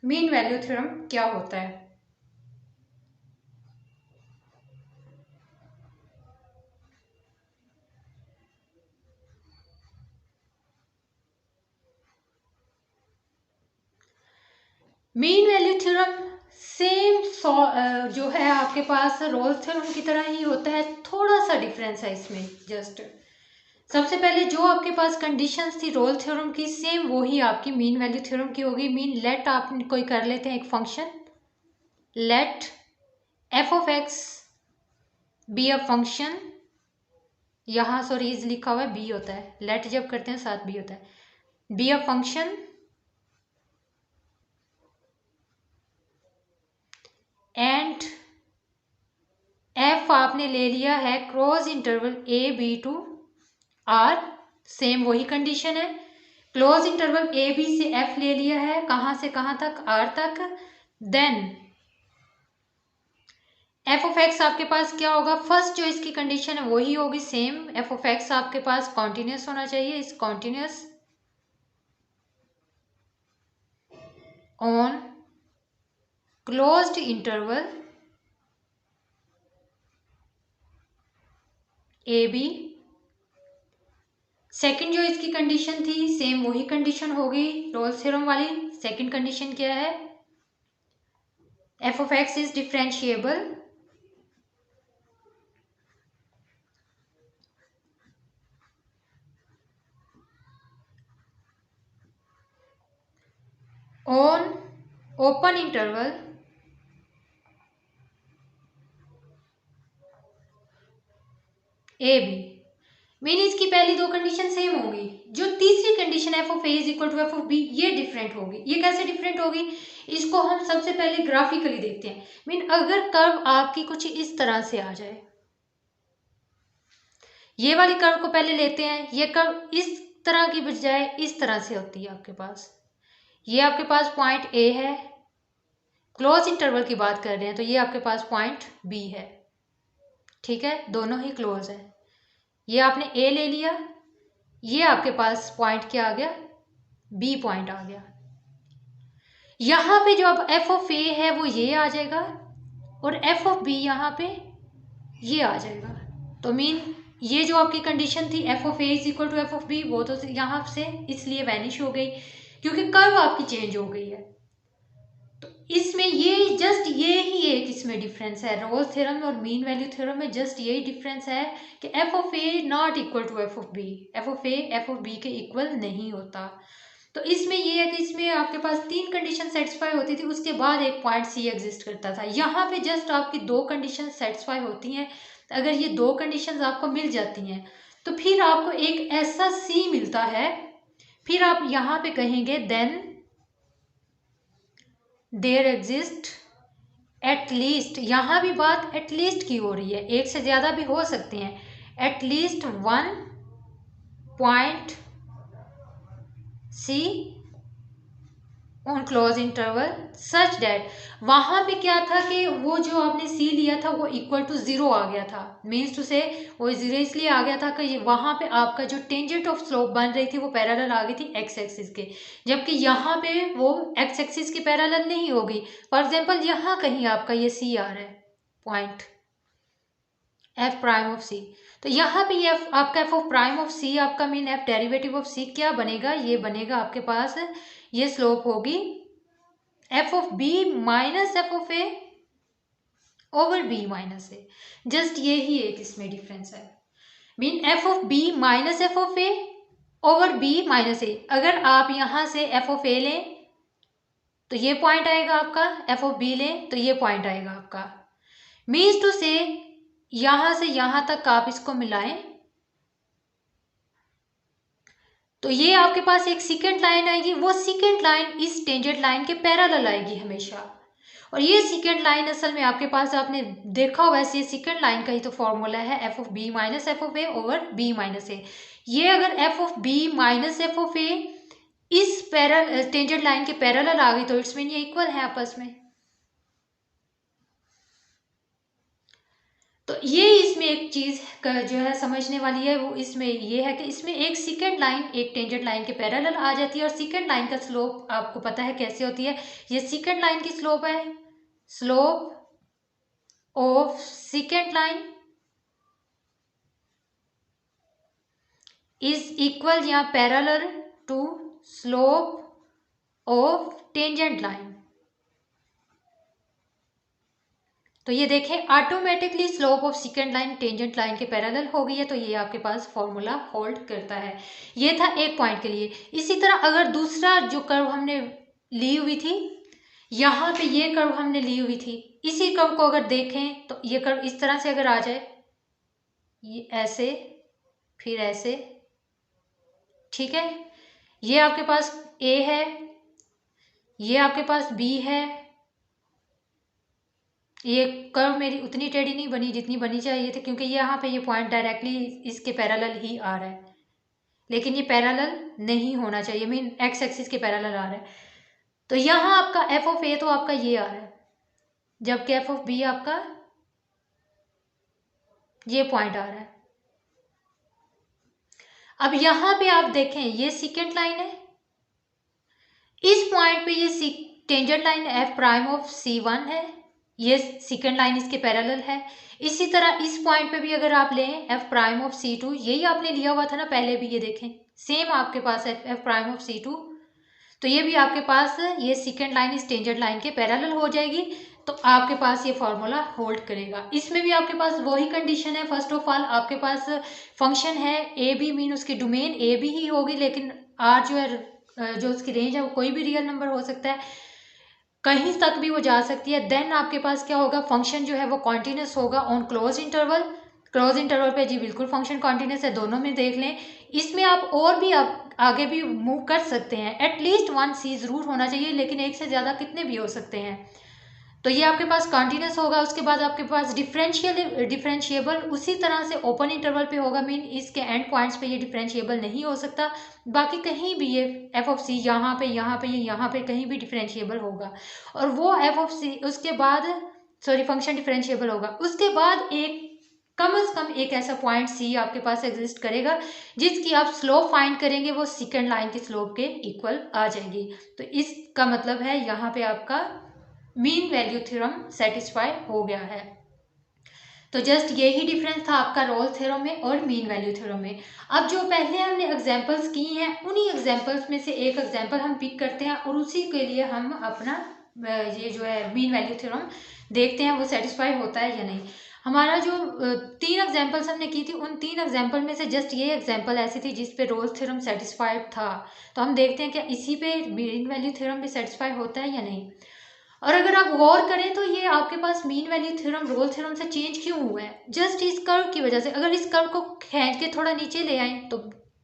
Mean value theorem क्या होता है? मीन वैल्यू थ्योरम सेम जो है आपके पास रोल्स थ्योरम की तरह ही होता है, थोड़ा सा डिफरेंस है इसमें। जस्ट सबसे पहले जो आपके पास कंडीशंस थी रोल्स थ्योरम की, सेम वही आपकी मीन वैल्यू थ्योरम की होगी। मीन लेट आप कोई कर लेते हैं एक function, let f of x be a function, यहाँ सॉरी इज लिखा हुआ है बी होता है, लेट जब करते हैं साथ बी होता है, be a function and f आपने ले लिया है cross interval a b to R, same वही कंडीशन है। क्लोज इंटरवल ए बी से एफ ले लिया है, कहाँ से कहाँ तक, आर तक। देन एफ ऑफ एक्स आपके पास क्या होगा, फर्स्ट जो इसकी कंडीशन है वही होगी सेम। एफ ऑफ एक्स आपके पास कॉन्टिन्यूस होना चाहिए, इस continuous on closed interval a b. Second जो इसकी कंडीशन थी सेम वही कंडीशन होगी रोल्स थ्योरम वाली। सेकंड कंडीशन क्या है, f of x is differentiable on open interval a b. Mean इसकी पहली दो कंडीशन सेम होगी, जो तीसरी condition f of a is equal to f of b ये डिफरेंट होगी। ये कैसे डिफरेंट होगी, इसको हम सबसे पहले ग्राफिकली देखते हैं। मीन अगर कर्व आपकी कुछ इस तरह से आ जाए, ये वाली कर्व को पहले लेते हैं, ये कर्व इस तरह की बजाय इस तरह से होती है आपके पास। ये आपके पास पॉइंट ए है, क्लोज इंटरवल की बात कर रहे हैं तो ये आपके पास पॉइंट बी है, ठीक है, दोनों ही क्लोज है। ये आपने ए ले लिया, ये आपके पास पॉइंट क्या आ गया, बी पॉइंट आ गया। यहां पे जो अब एफ ऑफ ए है वो ये आ जाएगा और एफ ऑफ बी यहाँ पे ये आ जाएगा। तो मीन ये जो आपकी कंडीशन थी f of a is equal to f of b, वो तो यहाँ से इसलिए वैनिश हो गई क्योंकि कर्व आपकी चेंज हो गई है। तो इसमें ये जस्ट ये ही एक इसमें डिफरेंस है, रोल्स थ्योरम और मीन वैल्यू थ्योरम में जस्ट यही डिफरेंस है कि f of a not equal to f of a, f of A F of बी के इक्वल नहीं होता। तो इसमें ये है कि इसमें आपके पास तीन कंडीशन सेटिस्फाई होती थी, उसके बाद एक पॉइंट सी एग्जिस्ट करता था। यहाँ पे जस्ट आपकी दो कंडीशन सेटिस्फाई होती हैं। अगर ये दो कंडीशंस आपको मिल जाती हैं तो फिर आपको एक ऐसा सी मिलता है, फिर आप यहाँ पे कहेंगे देन देयर एग्जिस्ट एटलीस्ट, यहाँ भी बात एटलीस्ट की हो रही है, एक से ज़्यादा भी हो सकते हैं, at least one point c on close interval such that, वहाँ पे क्या था कि वो जो आपने सी लिया था वो इक्वल टू ज़ीरो आ गया था। मीन्स टू से वो ज़ीरो इसलिए आ गया था कि वहाँ पे आपका जो टेंजेंट ऑफ स्लोप बन रही थी वो पैरेलल आ गई थी एक्स एक्सिस के, जबकि यहाँ पे वो एक्स एक्सिस की पैरेलल नहीं होगी। फॉर एग्जाम्पल यहाँ कहीं आपका ये सी आ रहा है point f prime of c, तो यहाँ पे ये आपका f of prime of c आपका mean f derivative of c क्या बनेगा, ये बनेगा आपके पास, ये स्लोप होगी f of b minus f of a over b minus a. Just ये ही एक इसमें डिफरेंस है। Mean f of b minus f of a over b minus a, अगर आप यहाँ से एफ ऑफ ए लें तो ये पॉइंट आएगा आपका, एफ ऑफ बी लें तो ये पॉइंट आएगा आपका। मीन्स टू से यहां से यहां तक आप इसको मिलाएं तो ये आपके पास एक सेकेंड लाइन आएगी, वो सेकेंड लाइन इस टेंजेंट लाइन के पैरेलल आएगी हमेशा। और ये सेकेंड लाइन असल में आपके पास आपने देखा हो वैसे सेकेंड लाइन का ही तो फॉर्मूला है f of b minus f of a over b minus a. ये अगर f of b minus f of a इस टेंजेंट लाइन के पैरेलल आ गई तो इट्स मीन ये इक्वल है आपस में। तो ये इसमें एक चीज जो है समझने वाली है, वो इसमें ये है कि इसमें एक सेकंड लाइन एक टेंजेंट लाइन के पैरेलल आ जाती है, और सेकंड लाइन का स्लोप आपको पता है कैसे होती है। ये सेकंड लाइन की स्लोप है, slope of second line is equal या parallel to slope of tangent line. तो ये देखें automatically slope of second line tangent line के पैरेलल हो गई है, तो ये आपके पास फॉर्मूला होल्ड करता है। ये था एक पॉइंट के लिए। इसी तरह अगर दूसरा जो कर्व हमने ली हुई थी, यहाँ पे ये कर्व हमने ली हुई थी, इसी कर्व को अगर देखें तो ये कर्व इस तरह से अगर आ जाए, ये ऐसे फिर ऐसे, ठीक है, ये आपके पास ए है, ये आपके पास बी है। ये कर्व मेरी उतनी टेढ़ी नहीं बनी जितनी बनी चाहिए थी, क्योंकि यहाँ पे ये पॉइंट डायरेक्टली इसके पैरेलल ही आ रहा है, लेकिन ये पैरेलल नहीं होना चाहिए, मीन एक्स एक्सिस के पैरेलल आ रहा है। तो यहाँ आपका एफ ऑफ ए तो आपका ये आ रहा है, जबकि एफ ऑफ बी आपका ये पॉइंट आ रहा है। अब यहाँ पे आप देखें ये सेकेंड लाइन है, इस पॉइंट पे ये tangent line F prime of C1 है, ये सेकेंड लाइन इसके पैरेलल है। इसी तरह इस पॉइंट पे भी अगर आप लें एफ प्राइम ऑफ C2, यही आपने लिया हुआ था ना पहले भी, ये देखें सेम आपके पास है एफ प्राइम ऑफ C2, तो ये भी आपके पास ये सेकेंड लाइन इस टेंजेंट लाइन के पैरेलल हो जाएगी, तो आपके पास ये फॉर्मूला होल्ड करेगा। इसमें भी आपके पास वही कंडीशन है। फर्स्ट ऑफ ऑल आपके पास फंक्शन है ए बी, मीन उसकी डोमेन ए बी ही होगी, लेकिन आर जो है जो उसकी रेंज है वो कोई भी रियल नंबर हो सकता है, कहीं तक भी वो जा सकती है। देन आपके पास क्या होगा, फंक्शन जो है वो कॉन्टिन्यूस होगा on close interval. Close interval पे जी बिल्कुल फंक्शन कॉन्टिन्यूस है, दोनों में देख लें। इसमें आप और भी आप आगे भी मूव कर सकते हैं, एटलीस्ट 1 C जरूर होना चाहिए, लेकिन एक से ज़्यादा कितने भी हो सकते हैं। तो ये आपके पास कॉन्टिन्यूस होगा। उसके बाद आपके पास डिफरेंशिएबल उसी तरह से ओपन इंटरवल पे होगा, मीन इसके एंड पॉइंट्स पे ये डिफरेंशिएबल नहीं हो सकता, बाकी कहीं भी ये एफ ऑफ सी यहाँ पे यहाँ पे कहीं भी डिफरेंशिएबल होगा। और वो एफ ऑफ सी उसके बाद फंक्शन डिफरेंशिएबल होगा। उसके बाद एक कम से कम एक ऐसा पॉइंट सी आपके पास एग्जिस्ट करेगा जिसकी आप स्लोप फाइंड करेंगे, वो सेकंड लाइन की स्लोप के इक्वल आ जाएगी। तो इसका मतलब है यहाँ पे आपका मीन वैल्यू थ्योरम सेटिस्फाई हो गया है। तो जस्ट यही डिफरेंस था आपका रोल थ्योरम में और मीन वैल्यू थ्योरम में। अब जो पहले हमने एग्जांपल्स की हैं, उन्हीं एग्जांपल्स में से एक एग्जांपल हम पिक करते हैं और उसी के लिए हम अपना ये जो है मीन वैल्यू थ्योरम देखते हैं वो सेटिस्फाई होता है या नहीं। हमारा जो 3 एग्जांपल्स हमने की थी, उन 3 एग्जांपल में से जस्ट ये एग्जांपल ऐसी थी जिस पे रोल्स थ्योरम सेटिस्फाइड था। तो हम देखते हैं क्या इसी पे मीन वैल्यू थ्योरम भी सेटिस्फाई होता है या नहीं। और अगर आप गौर करें तो ये आपके पास mean value theorem Rolle theorem से चेंज क्यों हुआ है, जस्ट इस कर्व की वजह से। अगर इस कर्व को खींच के थोड़ा नीचे ले आए तो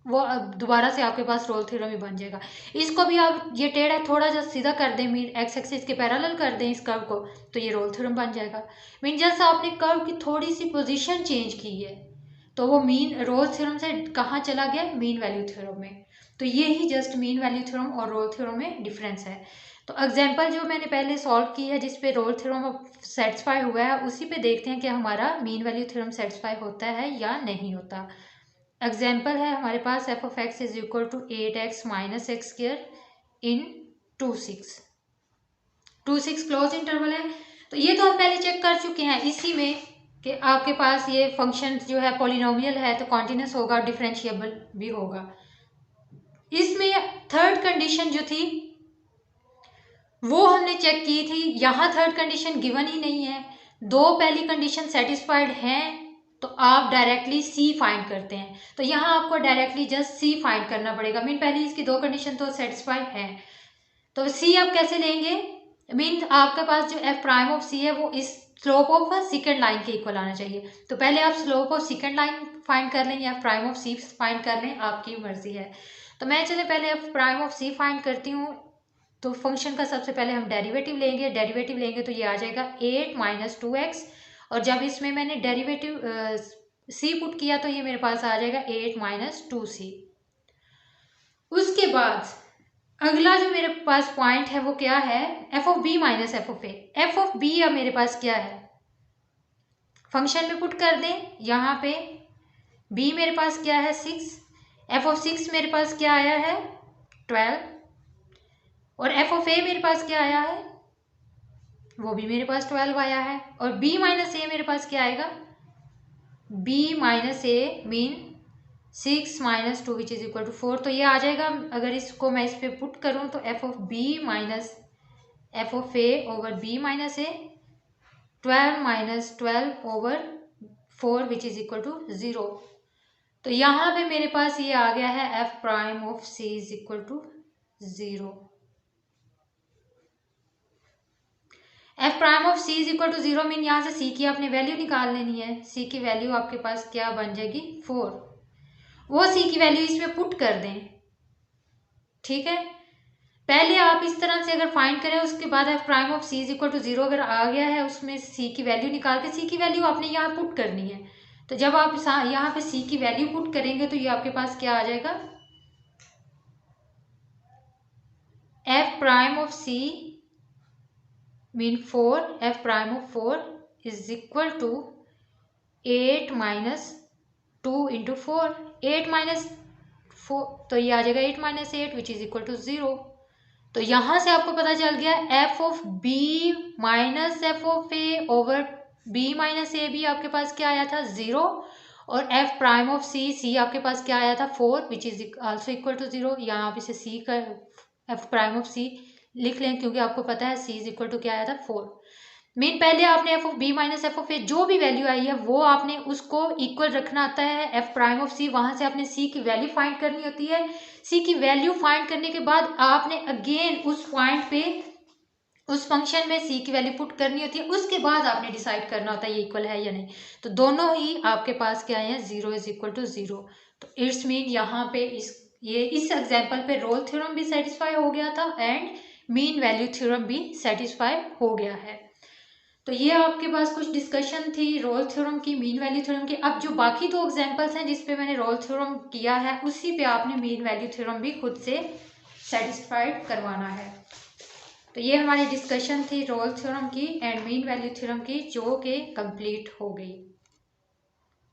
वो दोबारा से आपके पास रोल थ्योरम ही बन जाएगा। इसको भी आप ये टेढ़ा थोड़ा सा सीधा कर दें, मीन एक्स एक्सिस के पैरेलल कर दें इस कर्व को, तो ये रोल थ्योरम बन जाएगा। मीन जैसा आपने कर्व की थोड़ी सी पोजीशन चेंज की है, तो वो मीन रोल थ्योरम से कहाँ चला गया, मीन वैल्यू थ्योरम में। तो ये ही जस्ट मीन वैल्यू थ्योरम और रोल थ्योरम में डिफरेंस है। तो एग्जाम्पल जो मैंने पहले सॉल्व की है जिस पे रोल थ्योरम सेटिस्फाई हुआ है, उसी पे देखते हैं कि हमारा मीन वैल्यू थ्योरम सेटिस्फाई होता है या नहीं होता। एग्जाम्पल है हमारे पास f of x is equal to 8x minus x square in 2 6 close interval है। तो ये तो हम पहले चेक कर चुके हैं इसी में कि आपके पास ये फंक्शन जो है पॉलिनोमियल है, तो कॉन्टिन्यूस होगा, डिफरेंशिएबल भी होगा। इसमें थर्ड कंडीशन जो थी वो हमने चेक की थी, यहाँ थर्ड कंडीशन गिवन ही नहीं है। 2 पहली कंडीशन सेटिस्फाइड हैं तो आप डायरेक्टली सी फाइंड करते हैं, तो यहाँ आपको डायरेक्टली जस्ट सी फाइंड करना पड़ेगा। मीन पहली इसकी 2 कंडीशन तो सेटिस्फाइड है, तो सी आप कैसे लेंगे, मीन आपके पास जो एफ प्राइम ऑफ सी है वो इस स्लोप ऑफ सेकंड लाइन के इक्वल आना चाहिए। तो पहले आप slope of second line find कर लें या प्राइम ऑफ सी फाइंड कर लें, आपकी मर्जी है। तो मैं चले पहले f prime of c find करती हूँ। तो फंक्शन का सबसे पहले हम डेरिवेटिव लेंगे तो ये आ जाएगा 8 माइनस 2x, और जब इसमें मैंने डेरिवेटिव c पुट किया तो ये मेरे पास आ जाएगा 8 माइनस 2c। उसके बाद अगला जो मेरे पास पॉइंट है वो क्या है, f of b minus f of A. F of b अब मेरे पास क्या है, फंक्शन में पुट कर दें। यहाँ पे b मेरे पास क्या है 6, f ऑफ 6 मेरे पास क्या आया है 12, और f ऑफ a मेरे पास क्या आया है, वो भी मेरे पास 12 आया है, और b माइनस a मेरे पास क्या आएगा, b minus a mean 6 minus 2 which is equal to 4। तो ये आ जाएगा, अगर इसको मैं इस पर पुट करूँ तो f of b minus f of a over b minus a, 12 minus 12 over 4 which is equal to 0। तो यहाँ पे मेरे पास ये आ गया है f prime of c is equal to 0। f prime of c is equal to 0 mean यहाँ से c की आपने वैल्यू निकाल लेनी है। c की वैल्यू आपके पास क्या बन जाएगी 4, वो c की वैल्यू इसमें पुट कर दें। ठीक है, पहले आप इस तरह से अगर फाइंड करें, उसके बाद f prime of c is equal to 0 अगर आ गया है, उसमें c की वैल्यू निकाल के c की वैल्यू आपने यहाँ पुट करनी है। तो जब आप यहाँ पे c की वैल्यू पुट करेंगे तो ये आपके पास क्या आ जाएगा, f prime of c mean 4, f prime of 4 is equal to 8 minus 2 into 4, 8 minus 4, तो ये आ जाएगा 8 minus 8 which is equal to 0। तो यहाँ से आपको पता चल गया f of b minus f of a over b minus a भी आपके पास क्या आया था 0, और f प्राइम ऑफ c आपके पास क्या आया था 4 which is also equal to 0। यहाँ आप इसे c का f प्राइम ऑफ c लिख लें, क्योंकि आपको पता है c इज इक्वल टू क्या आया था 4। मीन पहले आपने f of b minus f of a जो भी वैल्यू आई है वो आपने उसको इक्वल रखना आता है f प्राइम ऑफ c, वहां से आपने c की वैल्यू फाइंड करनी होती है। c की वैल्यू फाइंड करने के बाद आपने अगेन उस पॉइंट पे उस फंक्शन में c की वैल्यू पुट करनी होती है, उसके बाद आपने डिसाइड करना होता है ये इक्वल है या नहीं। तो दोनों ही आपके पास क्या है 0 इज इक्वल टू 0। तो इट्स मीन यहाँ पे इस एग्जाम्पल पे रोल थ्योरम भी सेटिस्फाई हो गया था एंड मीन वैल्यू थ्योरम भी सेटिस्फाई हो गया है। तो ये आपके पास कुछ डिस्कशन थी रोल थ्योरम की, मीन वैल्यू थ्योरम की। अब जो बाकी दो एग्जांपल्स हैं जिस पे मैंने रोल थ्योरम किया है, उसी पे आपने मीन वैल्यू थ्योरम भी खुद से सेटिस्फाइड करवाना है। तो ये हमारी डिस्कशन थी रोल थ्योरम की एंड मीन वैल्यू थ्योरम की, जो कि कंप्लीट हो गई।